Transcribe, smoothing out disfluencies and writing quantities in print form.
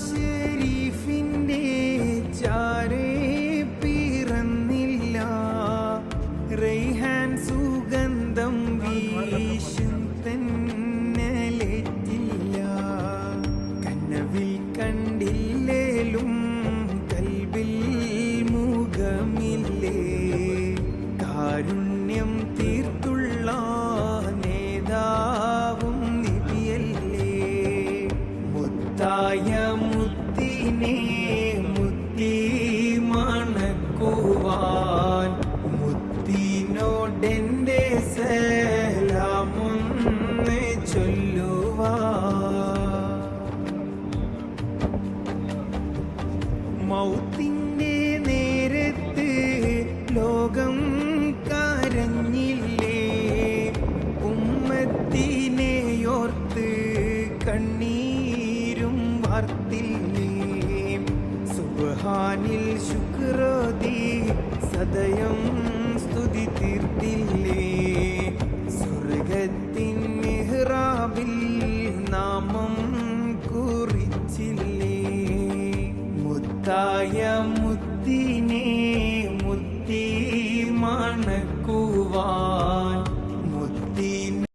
ഷെരീഫിന്റെ ചാരേ പിറന്നില്ല, റൈഹാൻ സുഗന്ധം വീശും തെന്നലേറ്റില്ല. കനവിൽ കണ്ടില്ലേലും കൽബിൽ മുഖമില്ലേ, കാരുണ്യം തീർത്തുള്ള നേതാവും നിധിയല്ലേ. മുത്തായ മുത്തിനെ മുത്തി മണക്കുവാൻ മുത്തിനോടെന്റെ സലാമൊന്ന് ചൊല്ലുവാൻ. മൗത്തിന്റെ നേരത്ത് ലോകം കരഞ്ഞില്ലേ, ഉമ്മത്തിനെയോർത്ത് കണ്ണീരും വാർത്തില്ലേ. സുബ്ഹാനിൽ ശുക്രോതി സദയം സ്തുതി തീർത്തില്ലേ. സ്വർഗത്തിൻ മിഹ്റാബിൽ നാമം കുറിച്ചില്ലേ. മുത്തായ മുത്തിനെ മുത്തി മണക്കുവാൻ